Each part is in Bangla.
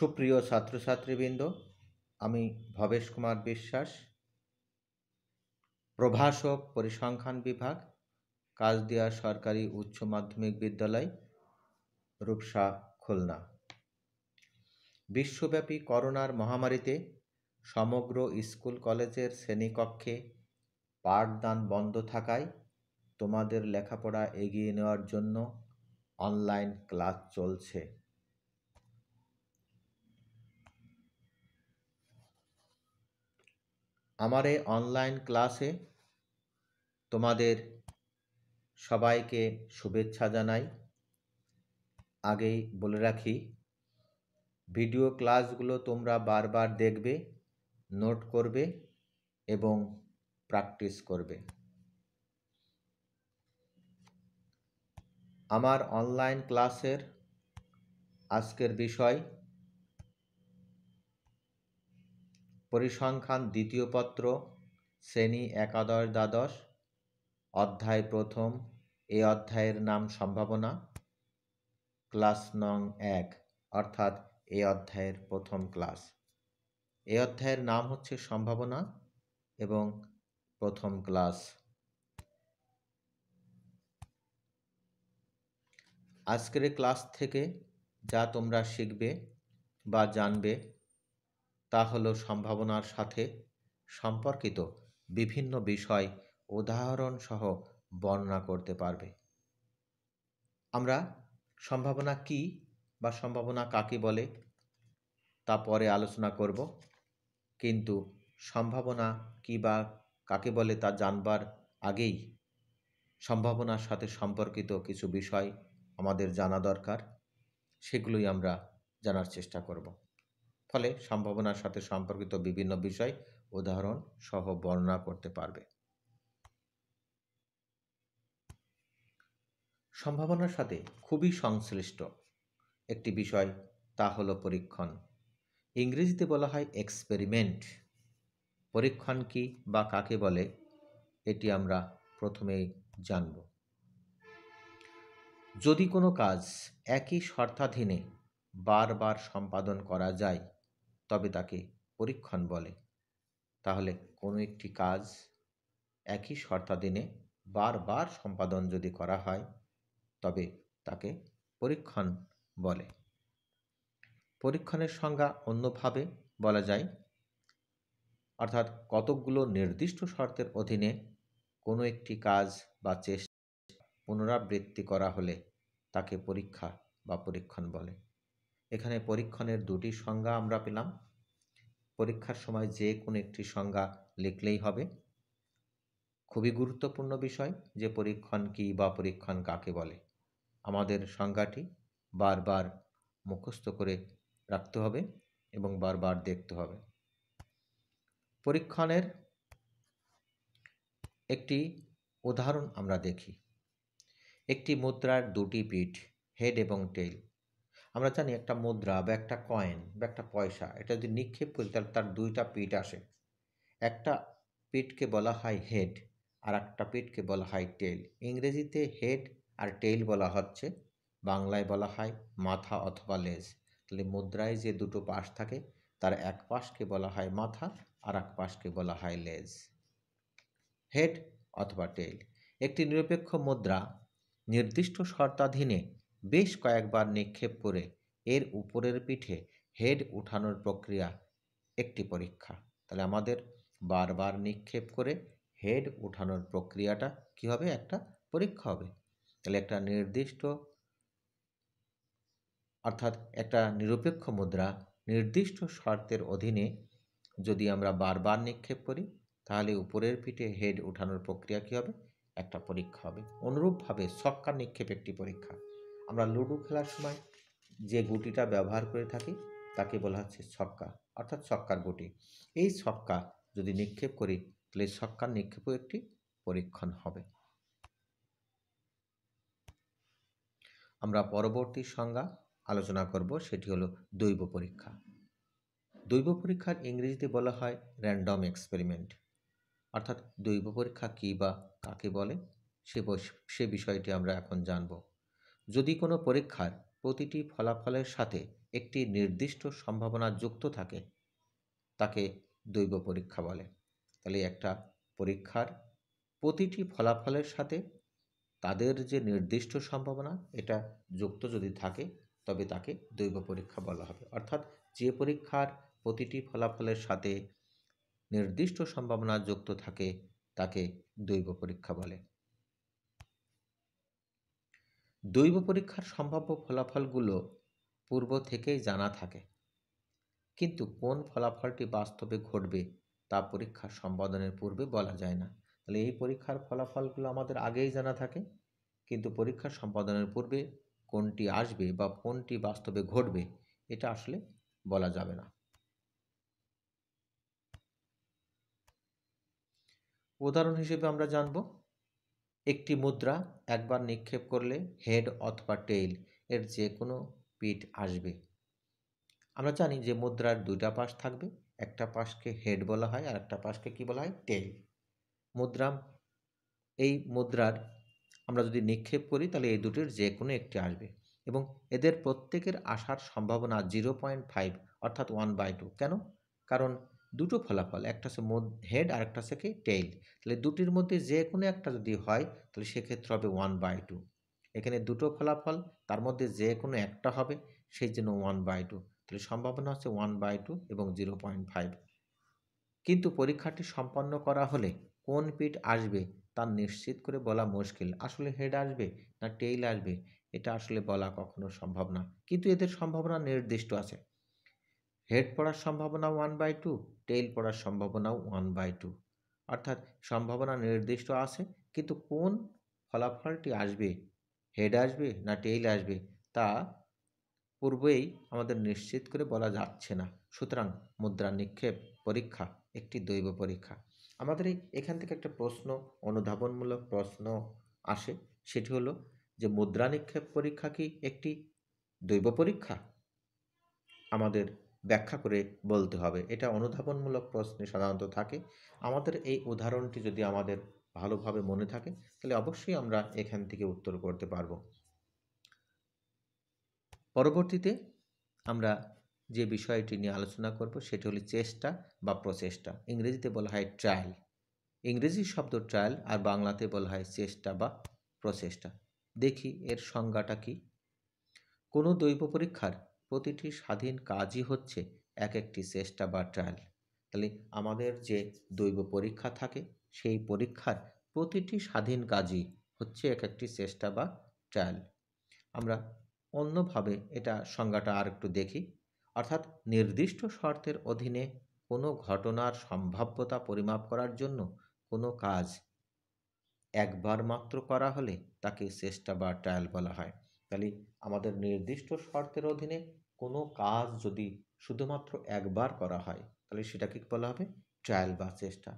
সুপ্রিয় ছাত্রছাত্রীবৃন্দ, আমি ভবেশ কুমার বিশ্বাস, প্রভাষক, পরিসংখ্যান বিভাগ, কাজদিয়া সরকারি উচ্চ মাধ্যমিক বিদ্যালয়, রূপসা, খুলনা। বিশ্বব্যাপী করোনার মহামারীতে সমগ্র স্কুল কলেজের শ্রেণীকক্ষে পাঠদান বন্ধ থাকায় তোমাদের লেখাপড়া এগিয়ে নেওয়ার জন্য অনলাইন ক্লাস চলছে। আমার এই অনলাইন ক্লাসে তোমাদের সবাইকে শুভেচ্ছা জানাই। আগেই বলে রাখি, ভিডিও ক্লাসগুলো তোমরা বারবার দেখবে, নোট করবে এবং প্র্যাকটিস করবে। আমার অনলাইন ক্লাসের আজকের বিষয় পরিসংখ্যান দ্বিতীয় পত্র, শ্রেণী একাদশ দ্বাদশ, অধ্যায় প্রথম। এই অধ্যায়ের নাম সম্ভাবনা, ক্লাস নং 1, অর্থাৎ এই অধ্যায়ের প্রথম ক্লাস। এই অধ্যায়ের নাম হচ্ছে সম্ভাবনা এবং প্রথম ক্লাস। আজকের ক্লাস থেকে যা তোমরা শিখবে বা জানবে তা হলো সম্ভাবনার সাথে সম্পর্কিত বিভিন্ন বিষয় উদাহরণ সহ বর্ণনা করতে পারবে। আমরা সম্ভাবনা কি বা সম্ভাবনা কাকে বলে তা পরে আলোচনা করব, কিন্তু সম্ভাবনা কি বা কাকে বলে তা জানবার আগেই সম্ভাবনার সাথে সম্পর্কিত কিছু বিষয় আমাদের জানা দরকার, সেগুলোই আমরা জানার চেষ্টা করব। ফলে সম্ভাবনার সাথে সম্পর্কিত বিভিন্ন বিষয় উদাহরণ সহ বর্ণনা করতে পারবে। সম্ভাবনার সাথে খুবই সংশ্লিষ্ট একটি বিষয়, তা হলো পরীক্ষণ। ইংরেজিতে বলা হয় এক্সপেরিমেন্ট। পরীক্ষণ কি বা কাকে বলে এটি আমরা প্রথমেই জানব। যদি কোনো কাজ একই শর্তাধীনে বারবার সম্পাদন করা যায় তবে তাকে পরীক্ষণ বলে। তাহলে কোনো একটি কাজ একই শর্তাধীনে বারবার সম্পাদন যদি করা হয় তবে তাকে পরীক্ষণ বলে। পরীক্ষণের সংজ্ঞা অন্যভাবে বলা যায়, অর্থাৎ কতকগুলো নির্দিষ্ট শর্তের অধীনে কোনো একটি কাজ বা চেষ্টা পুনরাবৃত্তি করা হলে তাকে পরীক্ষা বা পরীক্ষণ বলে। এখানে পরীক্ষণের দুটি সংজ্ঞা আমরা পেলাম। পরীক্ষার সময় যে কোনো একটি সংজ্ঞা লিখলেই হবে। খুবই গুরুত্বপূর্ণ বিষয় যে পরীক্ষণ কি বা পরীক্ষণ কাকে বলে আমাদের সংজ্ঞাটি বারবার মুখস্থ করে রাখতে হবে এবং বারবার দেখতে হবে। পরীক্ষণের একটি উদাহরণ আমরা দেখি। একটি মুদ্রার দুটি পিঠ, হেড এবং টেইল। আমরা জানি একটা মুদ্রা বা একটা কয়েন বা একটা পয়সা, এটা যদি নিক্ষেপ করি তাহলে তার দুইটা পিঠ আসে। একটা পিঠকে বলা হয় হেড আর একটা পিঠকে বলা হয় টেইল। ইংরেজিতে হেড আর টেইল বলা হচ্ছে, বাংলায় বলা হয় মাথা অথবা লেজ। তাহলে মুদ্রায় যে দুটো পাশ থাকে তার এক পাশকে বলা হয় মাথা আর এক পাশকে বলা হয় লেজ, হেড অথবা টেইল। একটি নিরপেক্ষ মুদ্রা নির্দিষ্ট শর্তাধীনে বেশ কয়েকবার নিক্ষেপ করে এর উপরের পিঠে হেড উঠানোর প্রক্রিয়া একটি পরীক্ষা। তাহলে আমাদের বারবার নিক্ষেপ করে হেড উঠানোর প্রক্রিয়াটা কি হবে? একটা পরীক্ষা হবে। তাহলে একটা নির্দিষ্ট, অর্থাৎ একটা নিরপেক্ষ মুদ্রা নির্দিষ্ট শর্তের অধীনে যদি আমরা বারবার নিক্ষেপ করি তাহলে উপরের পিঠে হেড উঠানোর প্রক্রিয়া কী হবে? একটা পরীক্ষা হবে। অনুরূপভাবে ছক্কা নিক্ষেপ একটি পরীক্ষা। আমরা লুডো খেলার সময় যে গুটিটা ব্যবহার করে থাকি তাকে বলা হচ্ছে ছক্কা, অর্থাৎ ছক্কার গুটি। এই ছক্কা যদি নিক্ষেপ করি তাহলে ছক্কার নিক্ষেপও একটি পরীক্ষণ হবে। আমরা পরবর্তী সংজ্ঞা আলোচনা করব, সেটি হলো দৈব পরীক্ষা। দৈব পরীক্ষার ইংরেজিতে বলা হয় র্যান্ডম এক্সপেরিমেন্ট। অর্থাৎ দৈব পরীক্ষা কী বা কাকে বলে সে বিষয়টি আমরা এখন জানব। যদি কোনো পরীক্ষার প্রতিটি ফলাফলের সাথে একটি নির্দিষ্ট সম্ভাবনা যুক্ত থাকে তাকে দৈব পরীক্ষা বলে। তাহলে একটা পরীক্ষার প্রতিটি ফলাফলের সাথে তাদের যে নির্দিষ্ট সম্ভাবনা এটা যুক্ত যদি থাকে তবে তাকে দৈব পরীক্ষা বলা হবে। অর্থাৎ যে পরীক্ষার প্রতিটি ফলাফলের সাথে নির্দিষ্ট সম্ভাবনা যুক্ত থাকে তাকে দৈব পরীক্ষা বলে। দৈব পরীক্ষার সম্ভাব্য ফলাফলগুলো পূর্ব থেকেই জানা থাকে, কিন্তু কোন ফলাফলটি বাস্তবে ঘটবে তা পরীক্ষা সম্পাদনের পূর্বে বলা যায় না। তাহলে এই পরীক্ষার ফলাফলগুলো আমাদের আগেই জানা থাকে, কিন্তু পরীক্ষা সম্পাদনের পূর্বে কোনটি আসবে বা কোনটি বাস্তবে ঘটবে এটা আসলে বলা যাবে না। উদাহরণ হিসেবে আমরা জানব, একটি মুদ্রা একবার নিক্ষেপ করলে হেড অথবা টেইল এর যে কোনো পিঠ আসবে। আমরা জানি যে মুদ্রার দুইটা পাশ থাকবে, একটা পাশকে হেড বলা হয় আর একটা পাশকে কি বলা হয়, টেইল। এই মুদ্রার আমরা যদি নিক্ষেপ করি তাহলে এই দুটির যে কোনো একটি আসবে এবং এদের প্রত্যেকের আসার সম্ভাবনা 0.5 অর্থাৎ 1/2। কেন? কারণ দুটো ফলাফল, একটা হচ্ছে হেড আর একটা হচ্ছে কি টেইল। তাহলে দুটির মধ্যে যে কোনো একটা যদি হয় তাহলে সেক্ষেত্রে হবে 1/2। এখানে দুটো ফলাফল, তার মধ্যে যে কোনো একটা হবে, সেই জন্য 1/2। তাহলে সম্ভাবনা হচ্ছে 1/2 এবং 0.5। কিন্তু পরীক্ষাটি সম্পন্ন করা হলে কোন পিঠ আসবে তা নিশ্চিত করে বলা মুশকিল। আসলে হেড আসবে না টেইল আসবে এটা আসলে বলা কখনো সম্ভব না, কিন্তু এদের সম্ভাবনা নির্দিষ্ট আছে। হেড পড়ার সম্ভাবনা 1/2, টেইল পড়ার সম্ভাবনাও 1/2। অর্থাৎ সম্ভাবনা নির্দিষ্ট আছে, কিন্তু কোন ফলাফলটি আসবে, হেড আসবে না টেইল আসবে তা পূর্বেই আমাদের নিশ্চিত করে বলা যাচ্ছে না। সুতরাং মুদ্রা নিক্ষেপ পরীক্ষা একটি দৈব পরীক্ষা। আমাদের এখান থেকে একটা প্রশ্ন, অনুধাবনমূলক প্রশ্ন আসে, সেটি হলো যে মুদ্রা নিক্ষেপ পরীক্ষা কি একটি দৈব পরীক্ষা? আমাদের ব্যাখ্যা করে বলতে হবে। এটা অনুধাবনমূলক প্রশ্নে সাধারণত থাকে। আমাদের এই উদাহরণটি যদি আমাদের ভালোভাবে মনে থাকে তাহলে অবশ্যই আমরা এখান থেকে উত্তর করতে পারব। পরবর্তীতে আমরা যে বিষয়টি নিয়ে আলোচনা করব সেটি হলো চেষ্টা বা প্রচেষ্টা। ইংরেজিতে বলা হয় ট্রায়াল। ইংরেজি শব্দ ট্রায়াল আর বাংলাতে বলা হয় চেষ্টা বা প্রচেষ্টা। দেখি এর সংজ্ঞাটা কি। কোনো দৈব পরীক্ষার প্রতিটি স্বাধীন কাজই হচ্ছে এক একটি চেষ্টা বা ট্রায়াল। তাহলে আমাদের যে দৈব পরীক্ষা থাকে সেই পরীক্ষার প্রতিটি স্বাধীন কাজই হচ্ছে এক একটি চেষ্টা বা ট্রায়াল। আমরা অন্যভাবে এটা সংজ্ঞাটা আর একটু দেখি। অর্থাৎ নির্দিষ্ট শর্তের অধীনে কোনো ঘটনার সম্ভাব্যতা পরিমাপ করার জন্য কোনো কাজ একবার মাত্র করা হলে তাকে চেষ্টা বা ট্রায়াল বলা হয়। তাহলে আমাদের নির্দিষ্ট শর্তের অধীনে কোনো কাজ যদি শুধুমাত্র একবার করা হয় তাহলে সেটাকে বলা হবে ট্রায়াল বা চেষ্টা।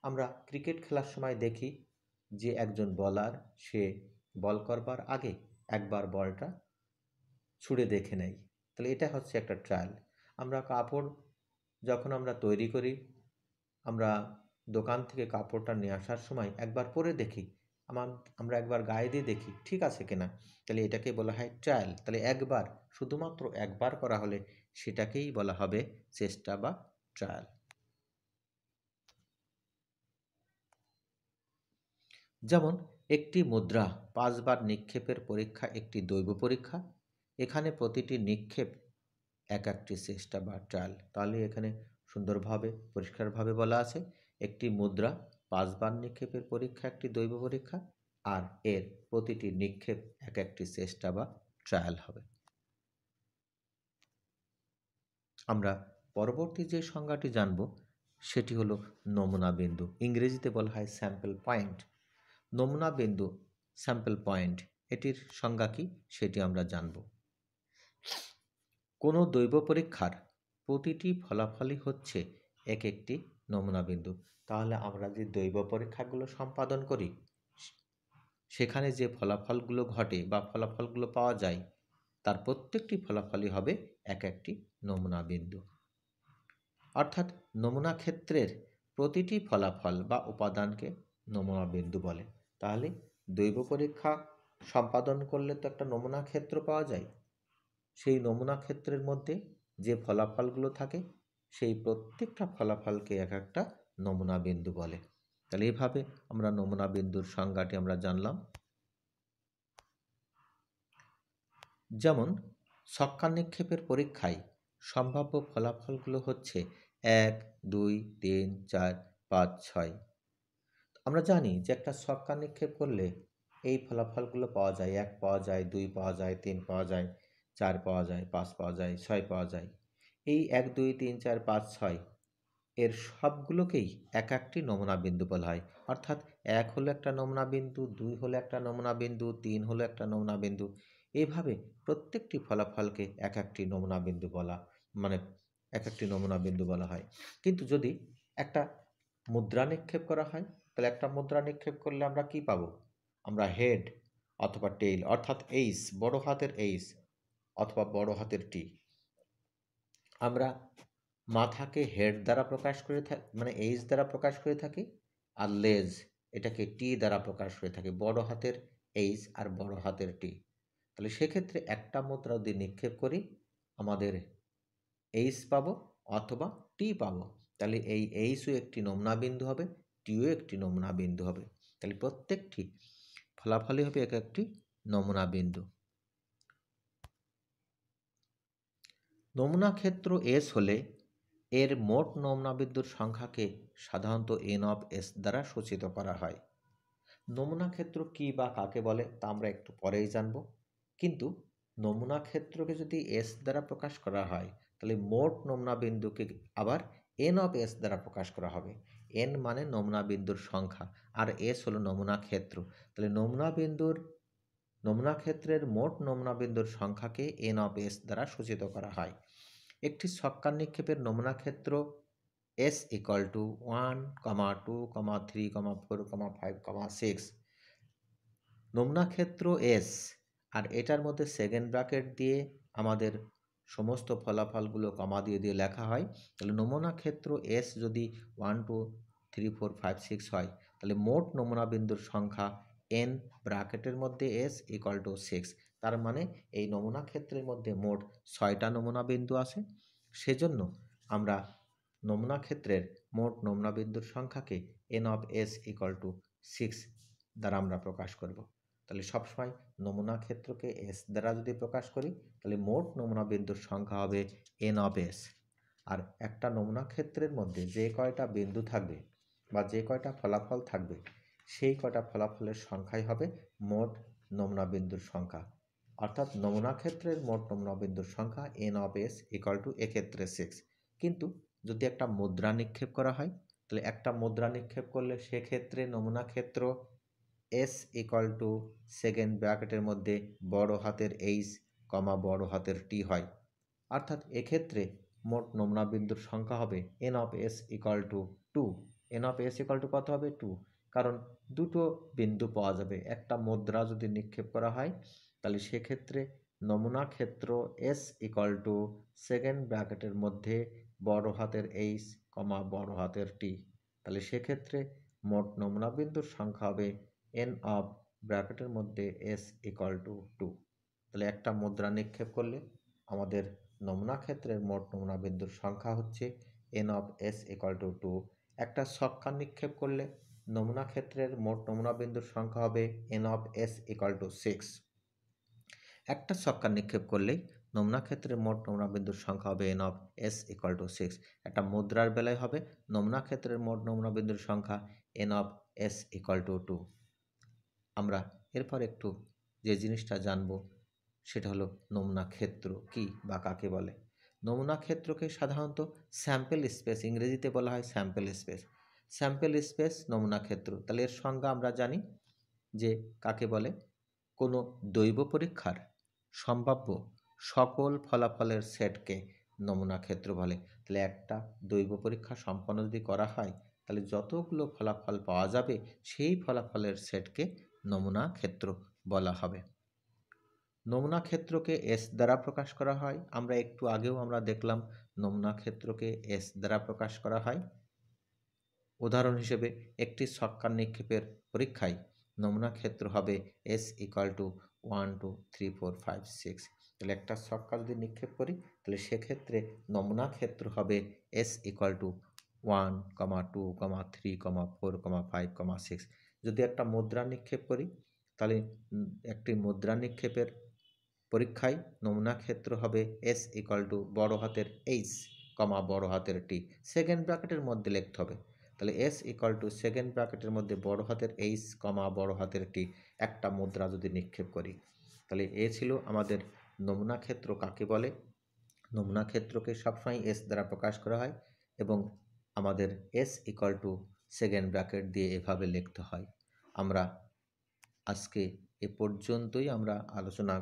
আমরা ক্রিকেট খেলার সময় দেখি যে একজন বলার সে বল করবার আগে একবার বলটা ছুঁড়ে দেখে নেয়, তাহলে এটা হচ্ছে একটা ট্রায়াল। আমরা কাপড় যখন আমরা তৈরি করি, আমরা দোকান থেকে কাপড়টা নিয়ে আসার সময় একবার পরে দেখি, আমরা একবার গায়ে দিয়ে দেখি ঠিক আছে কিনা, তাহলে এটাকে বলা হয় ট্রায়াল। তাহলে একবার, শুধুমাত্র একবার করা হলে সেটাকেই বলা হবে চেষ্টা বা ট্রায়াল। যেমন একটি মুদ্রা 5 বার নিক্ষেপের পরীক্ষা একটি দৈব পরীক্ষা। এখানে প্রতিটি নিক্ষেপ এক একটি চেষ্টা বা ট্রায়াল। তাহলে এখানে সুন্দরভাবে পরিষ্কারভাবে বলা আছে একটি মুদ্রা 5 বার নিক্ষেপের পরীক্ষা একটি দৈব পরীক্ষা, আর এর প্রতিটি নিক্ষেপ এক একটি চেষ্টা বা ট্রায়াল হবে। আমরা পরবর্তী যে সংজ্ঞাটি জানব সেটি হলো নমুনা বিন্দু। ইংরেজিতে বলা হয় স্যাম্পল পয়েন্ট। নমুনা বিন্দু, স্যাম্পল পয়েন্ট, এটির সংজ্ঞা কি সেটি আমরা জানব। কোনো দৈব পরীক্ষার প্রতিটি ফলাফলই হচ্ছে এক একটি নমুনা বিন্দু। তাহলে আমরা যে দৈব পরীক্ষাগুলো সম্পাদন করি সেখানে যে ফলাফলগুলো ঘটে বা ফলাফলগুলো পাওয়া যায় তার প্রত্যেকটি ফলাফলই হবে এক একটি নমুনা বিন্দু। অর্থাৎ নমুনা ক্ষেত্রের প্রতিটি ফলাফল বা উপাদানকে নমুনা বিন্দু বলে। তাহলে দৈব পরীক্ষা সম্পাদন করলে তো একটা নমুনা ক্ষেত্র পাওয়া যায়, সেই নমুনা ক্ষেত্রের মধ্যে যে ফলাফলগুলো থাকে সেই প্রত্যেকটা ফলাফলকে এক একটা নমুনা বিন্দু বলে। তাহলে এইভাবে আমরা নমুনা বিন্দুর সংজ্ঞাটি আমরা জানলাম। যেমন ছক্কা নিক্ষেপের পরীক্ষায় সম্ভাব্য ফলাফলগুলো হচ্ছে 1, 2, 3, 4, 5, 6। আমরা জানি যে একটা ছক্কা নিক্ষেপ করলে এই ফলাফলগুলো পাওয়া যায়, 1 পাওয়া যায়, 2 পাওয়া যায়, 3 পাওয়া যায়, 4 পাওয়া যায়, 5 পাওয়া যায়, 6 পাওয়া যায়। এই 1, 2, 3, 4, 5, 6 এর সবগুলোকেই এক একটি নমুনা বিন্দু বলা হয়। অর্থাৎ 1 হলো একটা নমুনা বিন্দু, 2 হলো একটা নমুনা বিন্দু, 3 হলো একটা নমুনা বিন্দু। এইভাবে প্রত্যেকটি ফলাফলকে এক একটি নমুনা বিন্দু বলা, মানে এক একটি নমুনা বিন্দু বলা হয়। কিন্তু যদি একটা মুদ্রা নিক্ষেপ করা হয়, তাহলে একটা মুদ্রা নিক্ষেপ করলে আমরা কি পাবো? আমরা হেড অথবা টেইল, অর্থাৎ এইচ, বড় হাতের এইচ অথবা বড় হাতের টি। আমরা মাথাকে হেড দ্বারা প্রকাশ করে থাকি, মানে এইচ দ্বারা প্রকাশ করে থাকি, আর লেজ এটাকে টি দ্বারা প্রকাশ করে থাকি, বড় হাতের এইচ আর বড় হাতের টি। তাহলে সেক্ষেত্রে একটা মুদ্রা যদি নিক্ষেপ করি আমাদের এইচ পাবো অথবা টি পাবো। তাহলে এই এইচও একটি নমুনা বিন্দু হবে, টিও একটি নমুনা বিন্দু হবে। তাহলে প্রত্যেকটি ফলাফলই হবে এক একটি নমুনা বিন্দু। নমুনা ক্ষেত্র এস হলে এর মোট নমুনা বিন্দুর সংখ্যাকে সাধারণত এন অফ এস দ্বারা সূচিত করা হয়। নমুনা ক্ষেত্র কী বা কাকে বলে তা আমরা একটু পরেই জানব। কিন্তু নমুনা ক্ষেত্রকে যদি এস দ্বারা প্রকাশ করা হয় তাহলে মোট নমুনা বিন্দুকে আবার এন অফ এস দ্বারা প্রকাশ করা হবে। এন মানে নমুনা বিন্দুর সংখ্যা আর এস হলো নমুনা ক্ষেত্র। তাহলে নমুনা ক্ষেত্রের মোট নমুনা বিন্দুর সংখ্যাকে এন অফ এস দ্বারা সূচিত করা হয়। একটি ছক্কা নিক্ষেপের নমুনা ক্ষেত্র S equal to 1, 2, 3, 4, 5, 6। নমুনা ক্ষেত্র S আর এটার মধ্যে সেকেন্ড ব্র্যাকেট দিয়ে আমাদের সমস্ত ফলাফলগুলো কমা দিয়ে দিয়ে লেখা হয়। তাহলে নমুনা ক্ষেত্র S যদি 1, 2, 3, 4, 5, 6 হয় তাহলে মোট নমুনা বিন্দুর সংখ্যা n ব্র্যাকেটের মধ্যে S equal to 6। তার মানে এই নমুনা ক্ষেত্রের মধ্যে মোট 6টা নমুনা বিন্দু আছে। সেজন্য আমরা নমুনা ক্ষেত্রের মোট নমুনা বিন্দুর সংখ্যাকে n of s equal to 6 দ্বারা আমরা প্রকাশ করব। তাহলে সবসময় নমুনা ক্ষেত্রকে s দ্বারা যদি প্রকাশ করি তাহলে মোট নমুনা বিন্দুর সংখ্যা হবে n of s। আর একটা নমুনা ক্ষেত্রের মধ্যে যে কয়টা বিন্দু থাকবে বা যে কয়টা ফলাফল থাকবে সেই কয়টা ফলাফলের সংখ্যাই হবে মোট নমুনা বিন্দুর সংখ্যা। অর্থাৎ নমুনা ক্ষেত্রের মোট নমুনা বিন্দুর সংখ্যা n of s equal to এক্ষেত্রে 6। কিন্তু যদি একটা মুদ্রা নিক্ষেপ করা হয় তাহলে একটা মুদ্রা নিক্ষেপ করলে সেক্ষেত্রে নমুনা ক্ষেত্র S equal to সেকেন্ড ব্র্যাকেটের মধ্যে বড় হাতের এইচ কমা বড় হাতের টি হয়। অর্থাৎ এক্ষেত্রে মোট নমুনা বিন্দুর সংখ্যা হবে n of s equal to 2। n of s equal to কত হবে? 2। কারণ দুটো বিন্দু পাওয়া যাবে। একটা মুদ্রা যদি নিক্ষেপ করা হয় তাহলে সেক্ষেত্রে নমুনা ক্ষেত্র S equal to সেকেন্ড ব্র্যাকেটের মধ্যে বড় হাতের এইচ কমা বড় হাতের টি। তাহলে সেক্ষেত্রে মোট নমুনা বিন্দুর সংখ্যা হবে n of ব্র্যাকেটের মধ্যে S equal to 2। তাহলে একটা মুদ্রা নিক্ষেপ করলে আমাদের নমুনা ক্ষেত্রের মোট নমুনা বিন্দুর সংখ্যা হচ্ছে n of s equal to 2। একটা ছক্কা নিক্ষেপ করলে নমুনা ক্ষেত্রের মোট নমুনা বিন্দুর সংখ্যা হবে n of s equal to 6। একটা ছক্কা নিক্ষেপ করলেই নমুনা ক্ষেত্রের মোট নমুনা বিন্দুর সংখ্যা হবে n of s equal to 6। একটা মুদ্রার বেলায় হবে নমুনা ক্ষেত্রের মোট নমুনা বিন্দুর সংখ্যা n of s equal to 2। আমরা এরপর একটু যে জিনিসটা জানব সেটা হলো নমুনা ক্ষেত্র কি বা কাকে বলে। নমুনা ক্ষেত্রকে সাধারণত স্যাম্পল স্পেস, ইংরেজিতে বলা হয় স্যাম্পল স্পেস। স্যাম্পল স্পেস নমুনা ক্ষেত্র। তাহলে এর সংজ্ঞা আমরা জানি যে কাকে বলে। কোনো দৈব পরীক্ষার সম্ভাব্য সকল ফলাফলের সেটকে নমুনা ক্ষেত্র বলে। তাহলে একটা দৈব পরীক্ষা সম্পন্ন যদি করা হয় তাহলে যতগুলো ফলাফল পাওয়া যাবে সেই ফলাফলের সেটকে নমুনা ক্ষেত্র বলা হবে। নমুনা ক্ষেত্রকে এস দ্বারা প্রকাশ করা হয়। আমরা একটু আগেও আমরা দেখলাম নমুনা ক্ষেত্রকে এস দ্বারা প্রকাশ করা হয়। উদাহরণ হিসেবে একটি ছক্কা নিক্ষেপের পরীক্ষায় নমুনা ক্ষেত্র হবে S equal to 1, 2, 3, 4, 5, 6। তাহলে একটা ছক্কা যদি নিক্ষেপ করি তাহলে সেক্ষেত্রে নমুনা ক্ষেত্র হবে S ইকুয়াল টু 1, 2, 3, 4, 5, 6। যদি একটা মুদ্রা নিক্ষেপ করি তাহলে একটি মুদ্রা নিক্ষেপের পরীক্ষায় নমুনা ক্ষেত্র হবে S ইকুয়াল টু বড় হাতের H, বড় হাতের T, সেকেন্ড ব্র্যাকেটের মধ্যে লিখতে হবে। তাহলে S ইকুয়াল টু সেকেন্ড ব্র্যাকেটের মধ্যে বড় হাতের H, বড় হাতের T একটা মুদ্রা যদি নিক্ষেপ করি। তাহলে এ ছিল আমাদের নমুনা ক্ষেত্র কাকে বলে। নমুনা ক্ষেত্রকে সবসময় S দ্বারা প্রকাশ করা হয় এবং আমাদের S equal to second bracket দিয়ে এভাবে লিখতে হয়। আমরা আজকে এ পর্যন্তই আমরা আলোচনা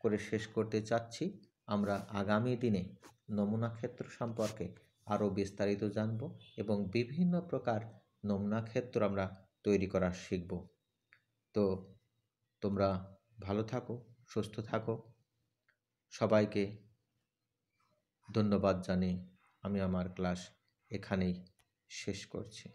করে শেষ করতে চাচ্ছি। আমরা আগামী দিনে নমুনা ক্ষেত্র সম্পর্কে আরও বিস্তারিত জানব এবং বিভিন্ন প্রকার নমুনা ক্ষেত্র আমরা তৈরি করা শিখব। তো তোমরা ভালো থাকো, সুস্থ থাকো। সবাইকে ধন্যবাদ জানিয়ে আমি আমার ক্লাস এখানেই শেষ করছি।